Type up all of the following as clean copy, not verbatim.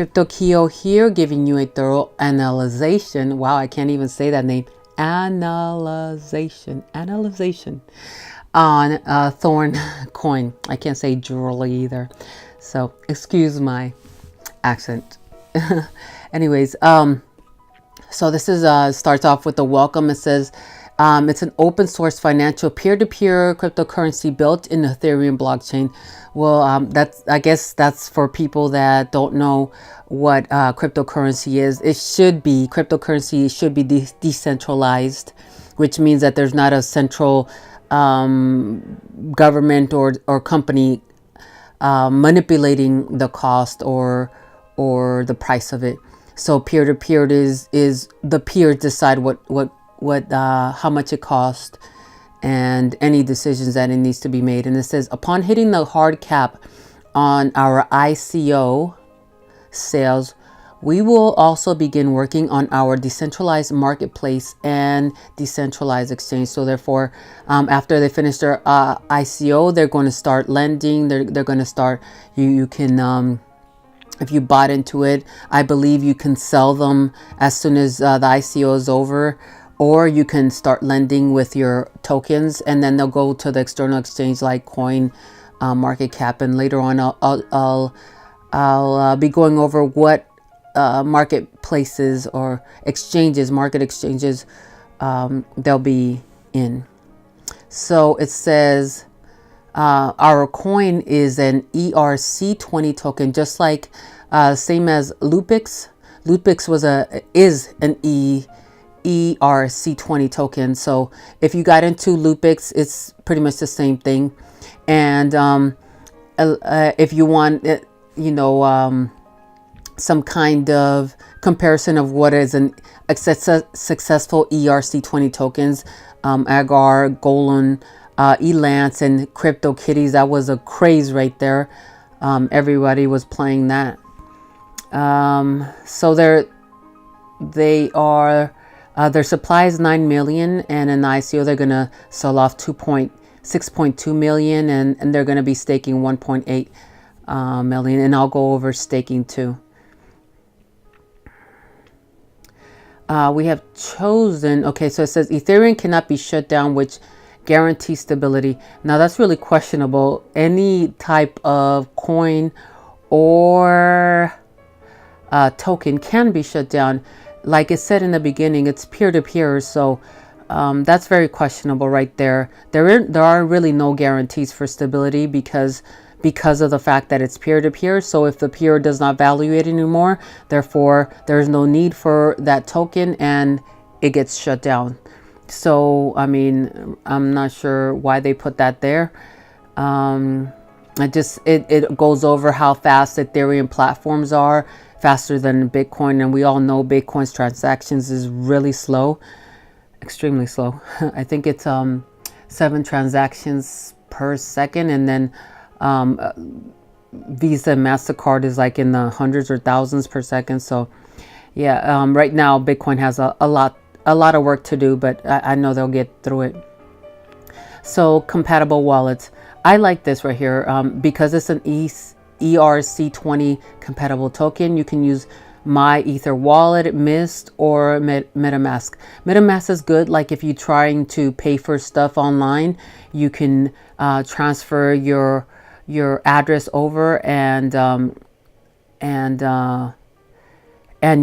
Crypto Keo here, giving you a thorough analyzation. Wow, I can't even say that name. Analyzation on Thorncoin. I can't say jewelry either, so excuse my accent. Anyways, so this is starts off with the welcome. It says it's an open source financial peer-to-peer cryptocurrency built in the Ethereum blockchain. Well, I guess that's for people that don't know what cryptocurrency is. Cryptocurrency should be decentralized, which means that there's not a central government or company manipulating the cost or the price of it. So peer-to-peer is the peers decide how much it costs and any decisions that it needs to be made. And it says, upon hitting the hard cap on our ICO sales, we will also begin working on our decentralized marketplace and decentralized exchange. So therefore, after they finish their ICO, they're going to start lending. They're going to start, you can, if you bought into it, I believe you can sell them as soon as the ICO is over. Or you can start lending with your tokens, and then they'll go to the external exchange like Coin Market Cap. And later on, I'll be going over what marketplaces or market exchanges they'll be in. So it says our coin is an ERC20 token, just like same as Lupix. Lupix is an ERC20 token. So if you got into Lupix, it's pretty much the same thing. And if you want, some kind of comparison of what is a successful ERC20 tokens, Agar, Golan, Elance, and CryptoKitties, that was a craze right there. Everybody was playing that. So their supply is 9 million, and in the ICO they're going to sell off 6.2 million, and they're going to be staking 1.8 million. And I'll go over staking too. We have chosen, okay, so it says Ethereum cannot be shut down, which guarantees stability. Now that's really questionable. Any type of coin or token can be shut down. Like it said in the beginning, it's peer-to-peer, so that's very questionable right there. There are really no guarantees for stability because of the fact that it's peer-to-peer. So if the peer does not value it anymore, therefore there's no need for that token and it gets shut down. So I mean, I'm not sure why they put that there. It goes over how fast Ethereum platforms are, faster than Bitcoin, and we all know Bitcoin's transactions is really slow, extremely slow. I think it's 7 transactions per second, and then Visa and MasterCard is like in the hundreds or thousands per second. So yeah, right now Bitcoin has a lot of work to do, but I know they'll get through it. So compatible wallets, I like this right here because it's an ERC20 compatible token. You can use My Ether Wallet, Mist, or MetaMask. MetaMask is good. Like if you're trying to pay for stuff online, you can transfer your address over and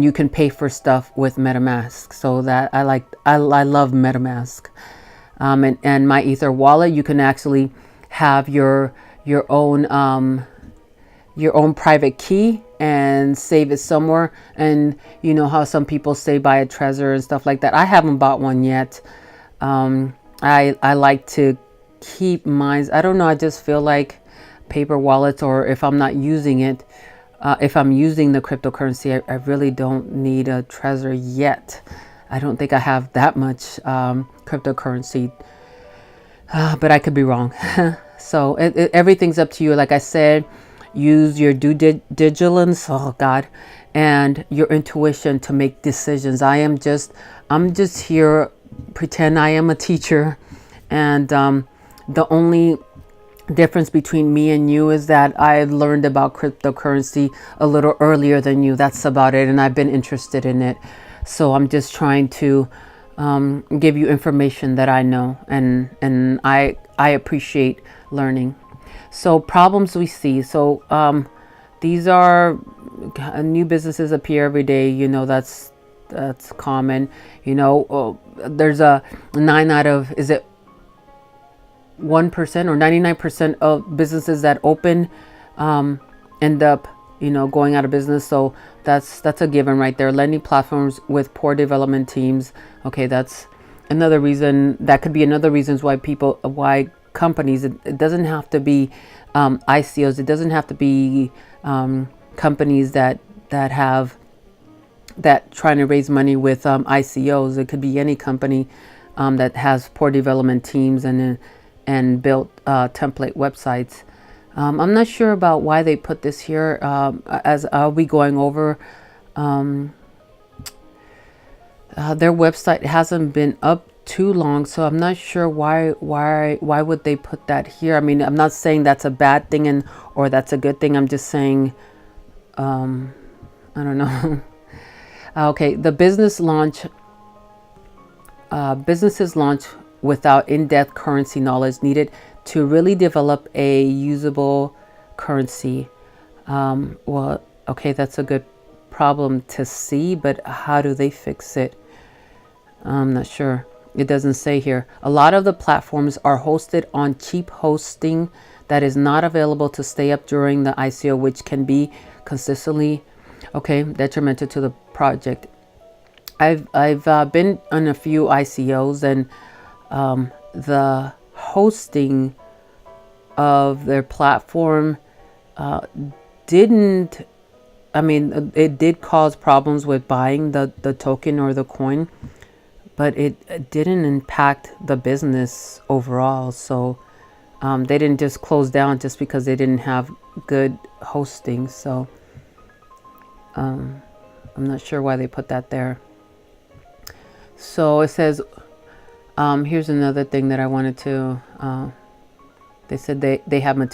you can pay for stuff with MetaMask. So that I love MetaMask. And My Ether Wallet, you can actually have your own private key and save it somewhere. And you know how some people say buy a Trezor and stuff like that. I haven't bought one yet. I like to keep mine. I don't know, I just feel like paper wallets, or if I'm not using it, if I'm using the cryptocurrency, I really don't need a Trezor yet. I don't think I have that much cryptocurrency, but I could be wrong. So everything's up to you. Like I said, use your due diligence, oh God, and your intuition to make decisions. I'm just here, pretend I am a teacher, and the only difference between me and you is that I learned about cryptocurrency a little earlier than you. That's about it. And I've been interested in it. So I'm just trying to give you information that I know, and I appreciate learning. So problems we see. So these are new businesses appear every day. You know, that's common. You know, there's a 9 out of, is it 1% or 99% of businesses that open end up, you know, going out of business. So that's a given right there. Lending platforms with poor development teams. Okay, that's another reason. That could be another reasons why companies. It doesn't have to be ICOs. It doesn't have to be companies that have that trying to raise money with ICOs. It could be any company that has poor development teams and built template websites. I'm not sure about why they put this here. As I'll be going over, their website hasn't been up too long, so I'm not sure why would they put that here. I mean, I'm not saying that's a bad thing or that's a good thing. I'm just saying, I don't know. Okay, the businesses launch without in-depth currency knowledge needed to really develop a usable currency. Well, okay, that's a good problem to see, but how do they fix it? I'm not sure. It doesn't say here. A lot of the platforms are hosted on cheap hosting that is not available to stay up during the ICO, which can be consistently, detrimental to the project. I've been on a few ICOs, and the hosting of their platform it did cause problems with buying the token or the coin, but it didn't impact the business overall. So they didn't just close down just because they didn't have good hosting. So I'm not sure why they put that there. So it says, here's another thing that I wanted to, they said they have they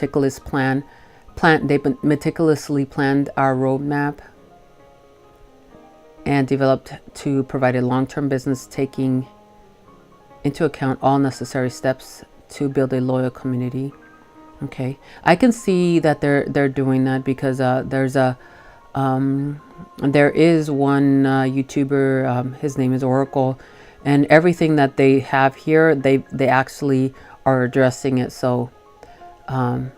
meticulously planned our roadmap and developed to provide a long-term business, taking into account all necessary steps to build a loyal community. Okay, I can see that they're doing that because there is one YouTuber, his name is Oracle, and everything that they have here, they actually are addressing it. So I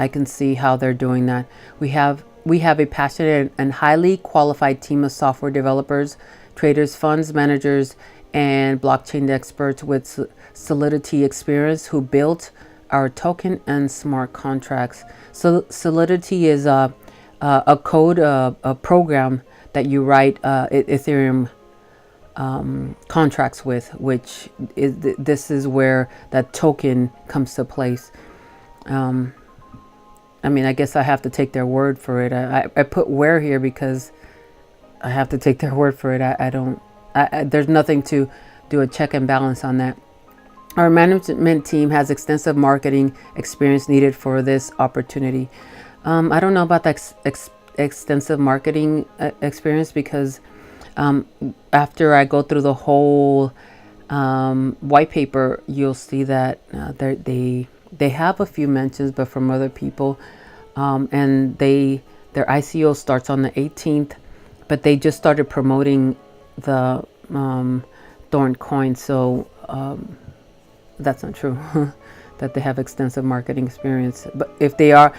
can see how they're doing that. We have a passionate and highly qualified team of software developers, traders, funds managers, and blockchain experts with Solidity experience who built our token and smart contracts. So Solidity is a code, a program that you write Ethereum contracts with, which is this is where that token comes to place. I mean, I guess I have to take their word for it. I put where here because I have to take their word for it. There's nothing to do a check and balance on that. Our management team has extensive marketing experience needed for this opportunity. I don't know about that extensive marketing experience because after I go through the whole white paper, you'll see that they have a few mentions, but from other people, and their ICO starts on the 18th, but they just started promoting the Thorncoin, so that's not true. That they have extensive marketing experience, but if they're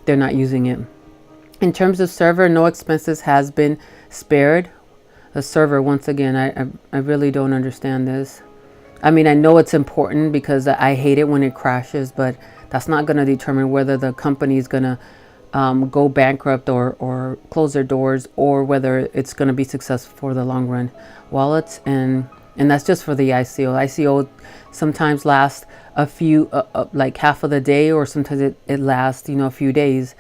not using it. In terms of server, no expenses has been spared. The server, once again, I really don't understand this. I mean, I know it's important because I hate it when it crashes, but that's not going to determine whether the company is going to go bankrupt or close their doors, or whether it's going to be successful for the long run. Wallets, and that's just for the ICO. ICO sometimes lasts a few, like half of the day, or sometimes it lasts, a few days.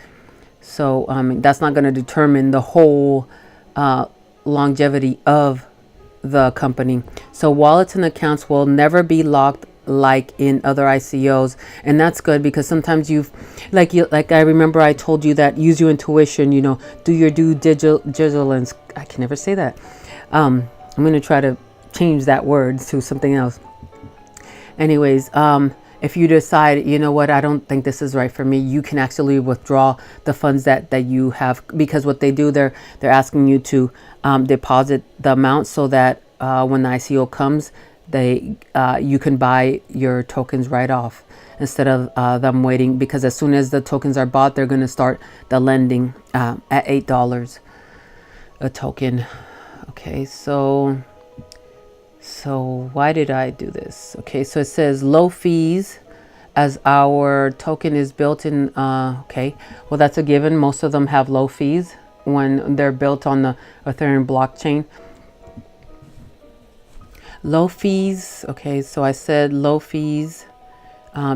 So that's not going to determine the whole longevity of the company. So wallets and accounts will never be locked like in other ICOs. And that's good, because sometimes like I remember I told you that use your intuition, you know, do your due diligence. I can never say that. I'm going to try to change that word to something else. Anyways, if you decide, you know what, I don't think this is right for me, you can actually withdraw the funds that you have, because what they do, they're asking you to deposit the amount so that when the ICO comes, you can buy your tokens right off, instead of them waiting, because as soon as the tokens are bought, they're going to start the lending at $8 a token. Okay, so why did I do this? Okay, so it says low fees as our token is built in. Okay, well, that's a given. Most of them have low fees when they're built on the Ethereum blockchain. Low fees. Okay, so I said low fees,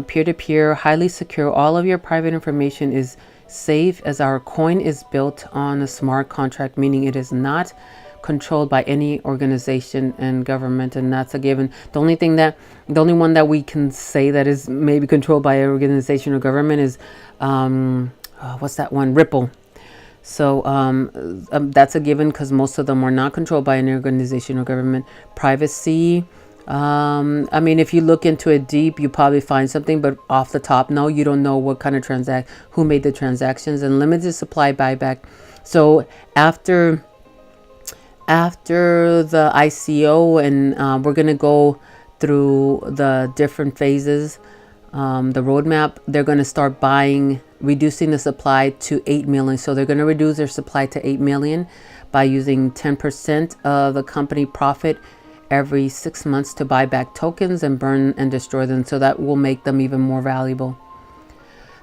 peer-to-peer, highly secure. All of your private information is safe as our coin is built on a smart contract, meaning it is not controlled by any organization and government, and that's a given. The only one that we can say that is maybe controlled by an organization or government is what's that one? Ripple. So that's a given, because most of them are not controlled by an organization or government. Privacy. I mean, if you look into it deep, you probably find something, but off the top, no, you don't know what kind of who made the transactions. And limited supply buyback. So after the ICO, and we're going to go through the different phases, the roadmap, they're going to start reducing the supply to 8 million. So they're going to reduce their supply to 8 million by using 10% of the company profit every 6 months to buy back tokens and burn and destroy them. So that will make them even more valuable.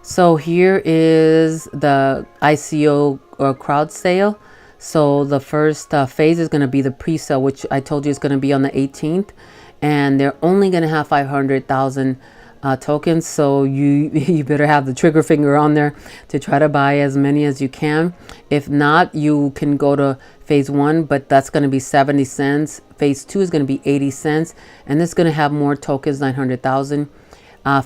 So here is the ICO crowd sale. So the first phase is going to be the pre-sale, which I told you is going to be on the 18th, and they're only going to have 500,000 tokens. So you better have the trigger finger on there to try to buy as many as you can. If not, you can go to phase 1, but that's going to be 70 cents. Phase 2 is going to be 80 cents, and this is going to have more tokens, 900,000.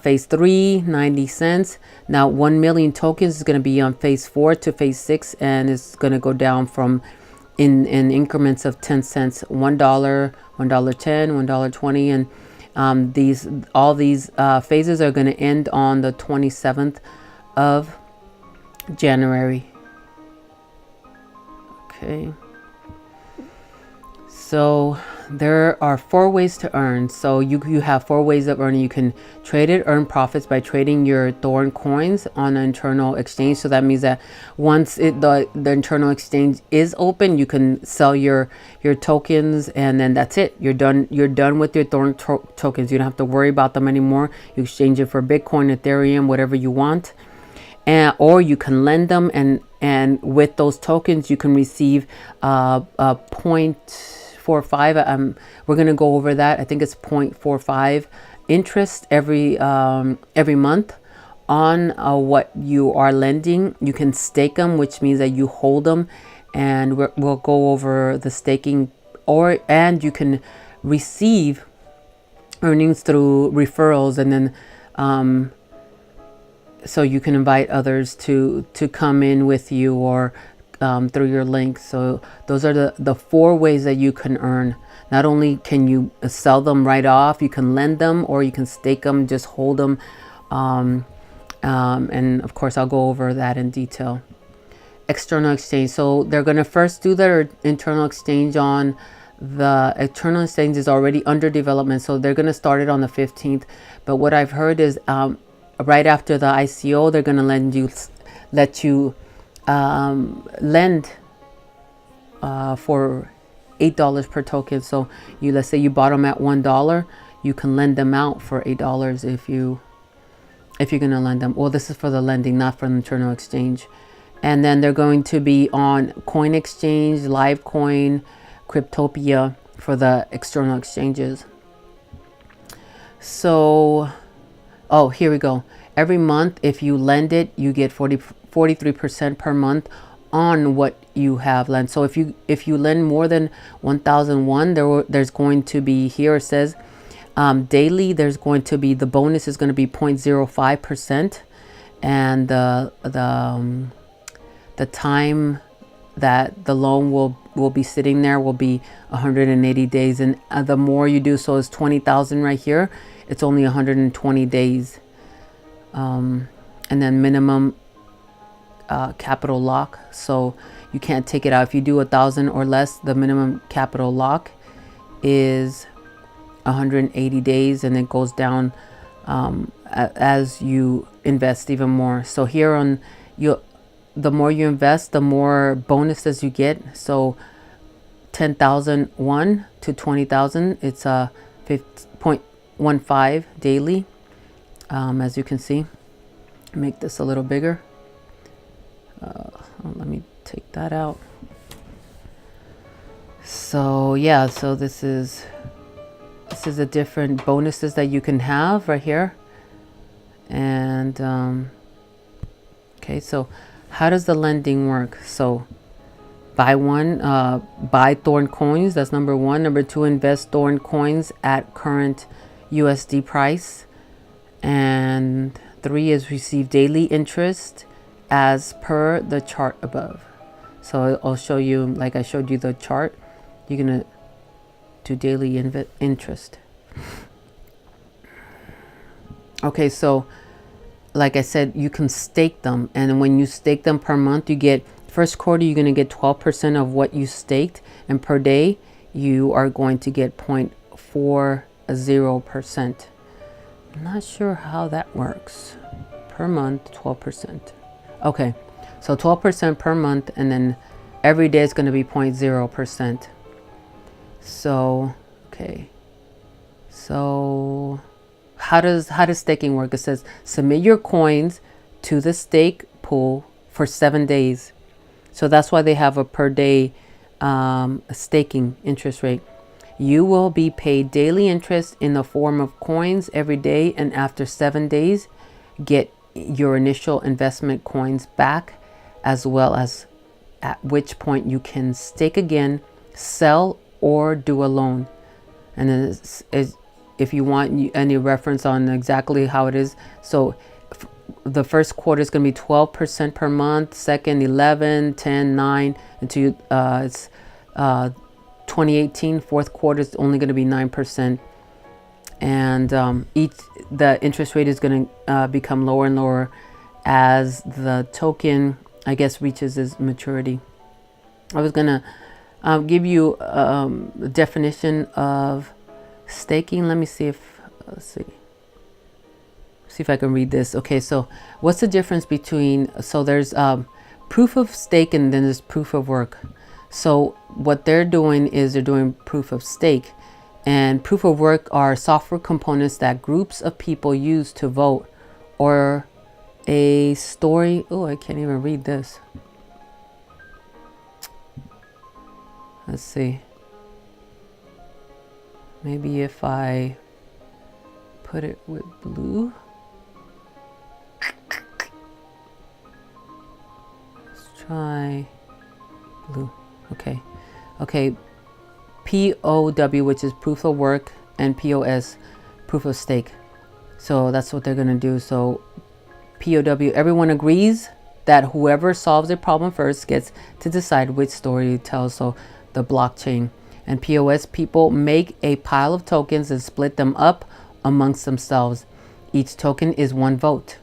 Phase 3, 90 cents. Now 1 million tokens is going to be on phase 4 to phase 6, and it's going to go down from in increments of 10 cents, $1, $1.10, $1.20, and all these phases are going to end on the 27th of January. Okay. So there are 4 ways to earn. So you have 4 ways of earning. You can trade it, earn profits by trading your Thorn coins on an internal exchange. So that means that once the internal exchange is open, you can sell your tokens, and then that's it. You're done with your Thorn tokens. You don't have to worry about them anymore. You exchange it for Bitcoin, Ethereum, whatever you want. Or you can lend them, and with those tokens you can receive 0.45. We're going to go over that. I think it's 0.45 interest every month on what you are lending. You can stake them, which means that you hold them, and we'll go over the staking. And you can receive earnings through referrals, and then so you can invite others to come in with you, or through your link. So those are the 4 ways that you can earn. Not only can you sell them right off, you can lend them, or you can stake them, just hold them. And of course, I'll go over that in detail. External exchange. So they're going to first do their internal exchange on the external exchange is already under development. So they're going to start it on the 15th. But what I've heard is right after the ICO, they're going to let you lend for $8 per token. So let's say you bought them at $1, you can lend them out for $8 if you're going to lend them. Well, this is for the lending, not for the internal exchange. And then they're going to be on Coin Exchange, Livecoin, Cryptopia for the external exchanges. So here we go. Every month, if you lend it, you get 43% per month on what you have lent. So if you lend more than 1,001, there's going to be, here it says Daily, there's going to be, the bonus is going to be 0.05%, and the time that the loan will be sitting there will be 180 days. And the more you do, so it's 20,000 right here, it's only 120 days. And then minimum capital lock, so you can't take it out. If you do 1,000 or less, the minimum capital lock is 180 days, and it goes down as you invest even more. So here on the more you invest, the more bonuses you get. So 10,001 to 20,000, it's a 0.15 daily. As you can see, make this a little bigger. Let me take that out. So yeah, so this is the different bonuses that you can have right here. And okay, so how does the lending work? So buy Thorncoins, that's number one. Number two, invest Thorncoins at current USD price. And three is receive daily interest as per the chart above. So I'll show you, like I showed you the chart, you're gonna do daily interest. Okay, so like I said, you can stake them, and when you stake them per month, you get, first quarter you're going to get 12% of what you staked, and per day you are going to get 0.40%. I'm not sure how that works. Per month, 12%. Okay, so 12% per month, and then every day is going to be 0.0%. So okay, so how does staking work? It says submit your coins to the stake pool for 7 days. So that's why they have a per day staking interest rate. You will be paid daily interest in the form of coins every day, and after 7 days get your initial investment coins back, as well as at which point you can stake again, sell, or do a loan. And then if you want any reference on exactly how it is, so the first quarter is going to be 12% per month, second 11, 10, 9, until it's 2018, fourth quarter is only going to be 9%. And the interest rate is going to become lower and lower as the token, I guess, reaches its maturity. I was going to give you a definition of staking. Let me see if, see if I can read this. Okay, so what's the difference between, so there's proof of stake and then there's proof of work. So what they're doing is they're doing proof of stake, and proof of work are software components that groups of people use to vote or a story. Oh, I can't even read this. Let's see. Maybe if I put it with blue. Let's try blue. Okay. Okay. POW, which is proof of work, and POS, proof of stake. So that's what they're going to do. So POW, everyone agrees that whoever solves a problem first gets to decide which story to tell. So the blockchain. And POS, people make a pile of tokens and split them up amongst themselves. Each token is one vote.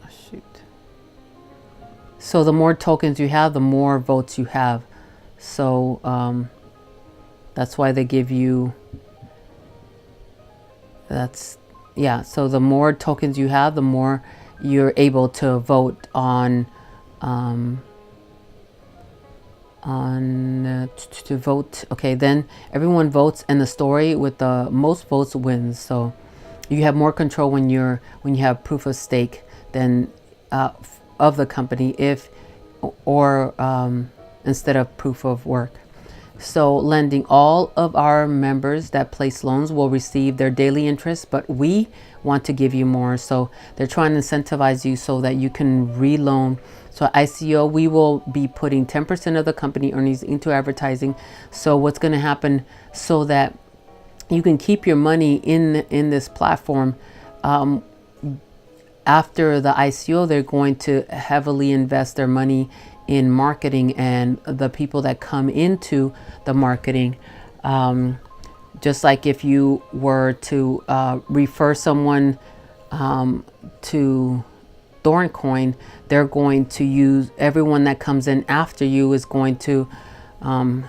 Oh, shoot. So the more tokens you have, the more votes you have. So that's why they give you, that's, yeah, so the more tokens you have, the more you're able to vote on to vote. Okay, then everyone votes, and the story with the most votes wins. So you have more control when you have proof of stake than of the company, instead of proof of work. So lending, all of our members that place loans will receive their daily interest, but we want to give you more. So they're trying to incentivize you so that you can reloan. So ICO, we will be putting 10% of the company earnings into advertising. So what's going to happen, so that you can keep your money in this platform. After the ICO, they're going to heavily invest their money in marketing and the people that come into the marketing. Just like if you were to refer someone to Thorncoin, they're going to use everyone that comes in after you is going to, in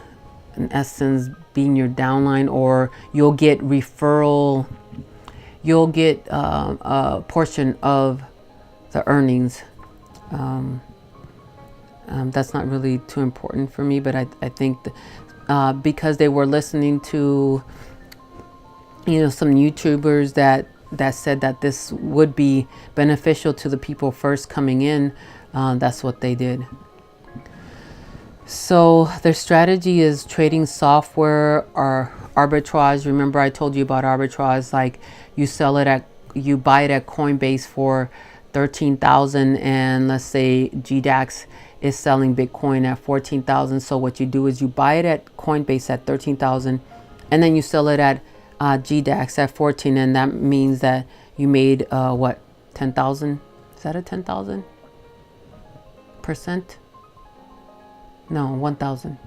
essence, being your downline, or you'll get referral. You'll get a portion of the earnings. That's not really too important for me, but I think that, because they were listening to, some YouTubers that said that this would be beneficial to the people first coming in, that's what they did. So their strategy is trading software or arbitrage. Remember I told you about arbitrage, like you buy it at Coinbase for 13,000, and let's say GDAX is selling Bitcoin at 14,000. So what you do is you buy it at Coinbase at 13,000, and then you sell it at GDAX at 14, and that means that you made what, 10,000? Is that a 10,000%? No, 1,000.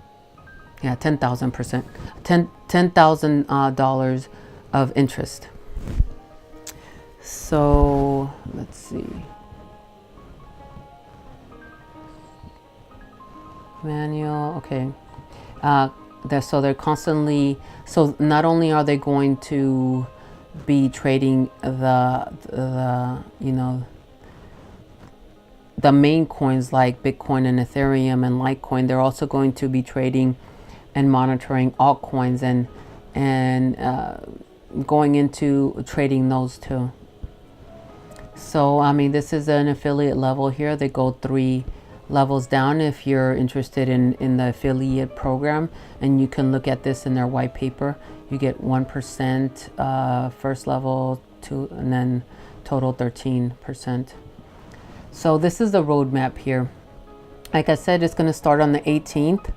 Yeah, 10,000%. $10,000 of interest. So let's see. Manual. Okay. So they're constantly. So not only are they going to be trading the main coins like Bitcoin and Ethereum and Litecoin, they're also going to be trading and monitoring altcoins and going into trading those too. So I mean, this is an affiliate level here. They go 3 levels down if you're interested in the affiliate program, and you can look at this in their white paper. You get 1% first level, 2, and then total 13%. So this is the roadmap here. Like I said, it's going to start on the 18th,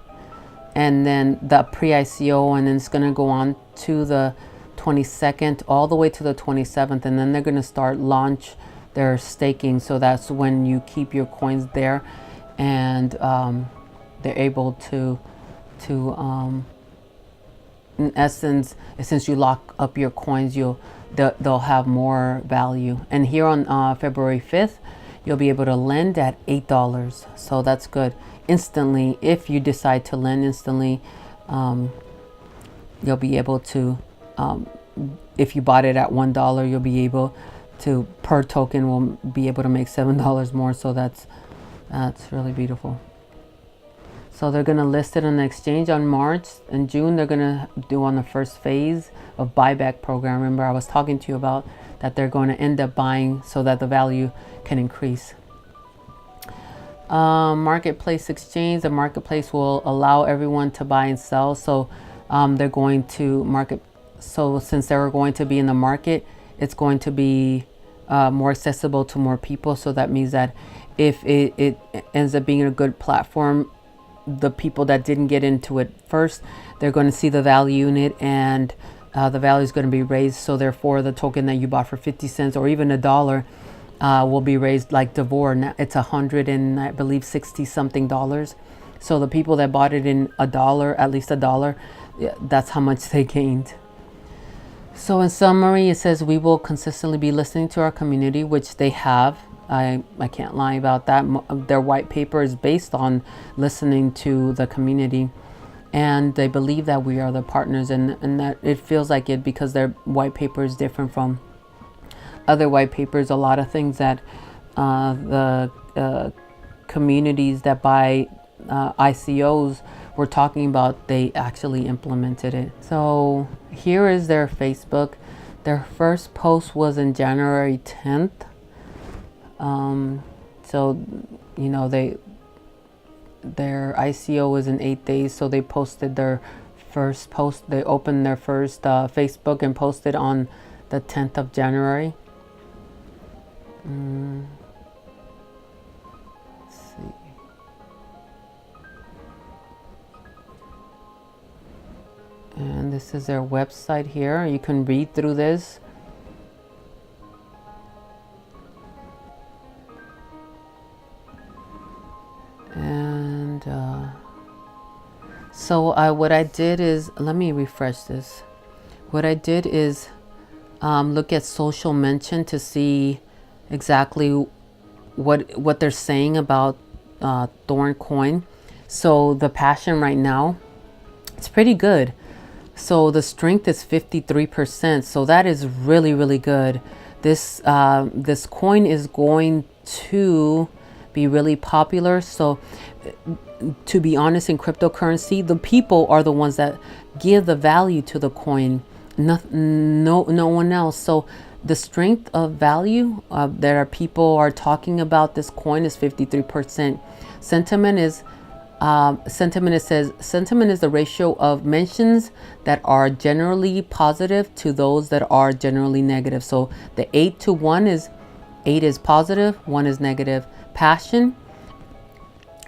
and then the pre-ICO, and then it's going to go on to the 22nd all the way to the 27th, and then they're going to start launch their staking. So that's when you keep your coins there, and they're able to in essence, since you lock up your coins, they'll have more value. And here on February 5th, you'll be able to lend at $8. So that's good. Instantly, if you decide to lend instantly, you'll be able to, if you bought it at $1, you'll be able to, per token, will be able to make $7 more. So that's really beautiful. So they're going to list it on the exchange on March. In June, they're going to do on the first phase of buyback program. Remember, I was talking to you about that they're going to end up buying so that the value can increase. Marketplace exchange. The marketplace will allow everyone to buy and sell. So they're going to market. So since they're going to be in the market, it's going to be more accessible to more people. So that means that if it ends up being a good platform, the people that didn't get into it first, they're going to see the value in it, and the value is going to be raised. So therefore, the token that you bought for 50 cents or even $1 will be raised. Like Devor, now it's 100 and I believe 60 something dollars. So the people that bought it in $1, at least $1, that's how much they gained. So in summary, it says we will consistently be listening to our community, which they have. I can't lie about that. Their white paper is based on listening to the community, and they believe that we are the partners, and that it feels like it because their white paper is different from other white papers. A lot of things that the communities that buy ICOs were talking about, they actually implemented it. So here is their Facebook. Their first post was in January 10th. So, you know, their ICO was in 8 days. So they posted their first post. They opened their first Facebook and posted on the 10th of January. Let's see. And This is their website here. You can read through this. And so what I did is, let me refresh this. What I did is look at social mention to see exactly what they're saying about Thorncoin. So the passion right now, it's pretty good. So the strength is 53%. So that is really, really good. This this coin is going to be really popular. So to be honest, in cryptocurrency, the people are the ones that give the value to the coin, no one else. So the strength of value that our people are talking about this coin is 53%. Sentiment is sentiment, it says sentiment is the ratio of mentions that are generally positive to those that are generally negative. So the 8 to 1 is 8 is positive, 1 is negative. Passion,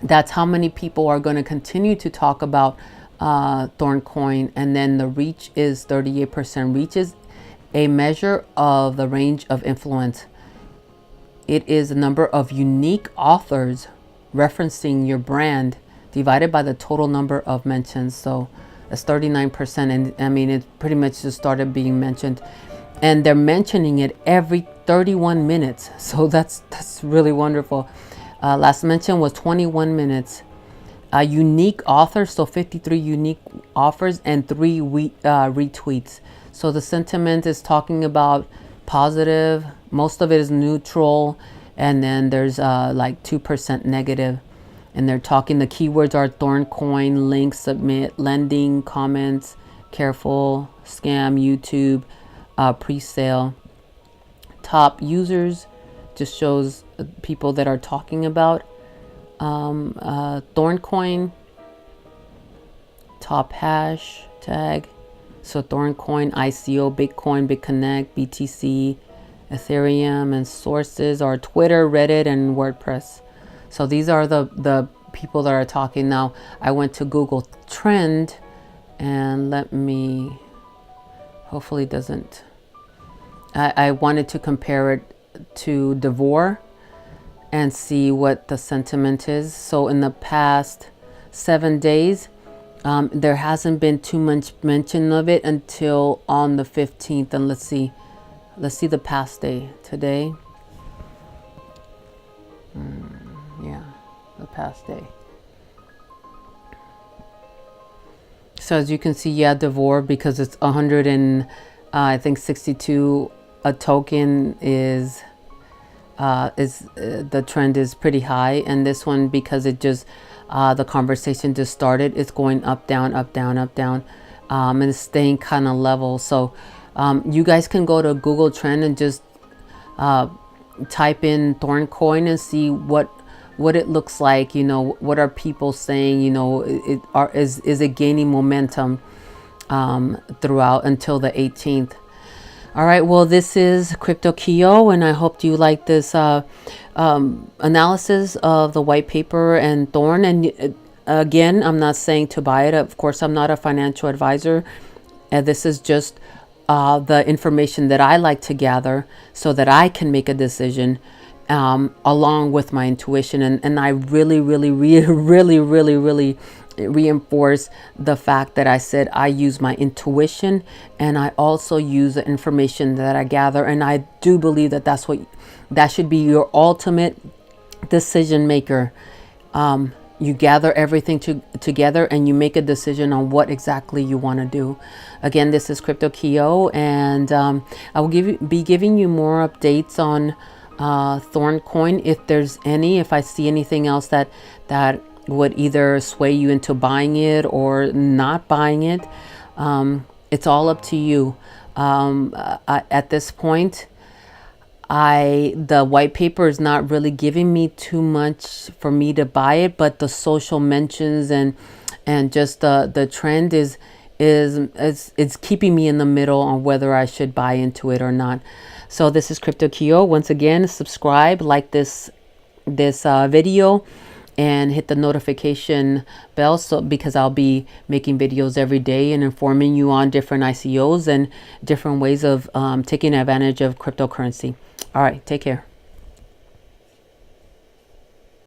that's how many people are going to continue to talk about Thorncoin. And then the reach is 38%. Reach is a measure of the range of influence. It is the number of unique authors referencing your brand divided by the total number of mentions. So it's 39%. And I mean, it pretty much just started being mentioned. And they're mentioning it every 31 minutes. So that's really wonderful. Last mention was 21 minutes. Unique authors, so 53 unique offers and 3 retweets. So the sentiment is talking about positive. Most of it is neutral. And then there's like 2% negative. And they're talking, the keywords are Thorncoin, link, submit, lending, comments, careful, scam, YouTube, pre-sale. Top users just shows people that are talking about Thorncoin. Top hash tag. So Thorncoin ICO, Bitcoin, BitConnect, BTC, Ethereum, and sources are Twitter, Reddit, and WordPress. So these are the people that are talking. Now I went to Google Trend, and let me, hopefully it doesn't, I wanted to compare it to Devore and see what the sentiment is. So in the past 7 days, there hasn't been too much mention of it until on the 15th. And let's see the past day today. Yeah, the past day. So as you can see, yeah, Devore, because it's 100 and I think 62 a token is the trend is pretty high. And this one, because it just the conversation just started, it's going up, down, up, down, up, down, and it's staying kind of level. So you guys can go to Google Trend and just type in Thorncoin and see what it looks like. You know, what are people saying? You know, is it gaining momentum throughout until the 18th? All right, well, this is Crypto Kio, and I hope you like this analysis of the white paper and Thorn. And again, I'm not saying to buy it. Of course, I'm not a financial advisor. And this is just the information that I like to gather so that I can make a decision along with my intuition. And I really reinforce the fact that I said I use my intuition, and I also use the information that I gather. And I do believe that that should be your ultimate decision maker. You gather everything together and you make a decision on what exactly you want to do. Again, this is Crypto Kio, and I will be giving you more updates on Thorncoin if there's any. If I see anything else that would either sway you into buying it or not buying it, it's all up to you. At this point, the white paper is not really giving me too much for me to buy it, but the social mentions and just the trend is keeping me in the middle on whether I should buy into it or not. So this is Crypto Kio. Once again, subscribe, like this video, and hit the notification bell, so because I'll be making videos every day and informing you on different ICOs and different ways of taking advantage of cryptocurrency. All right, take care.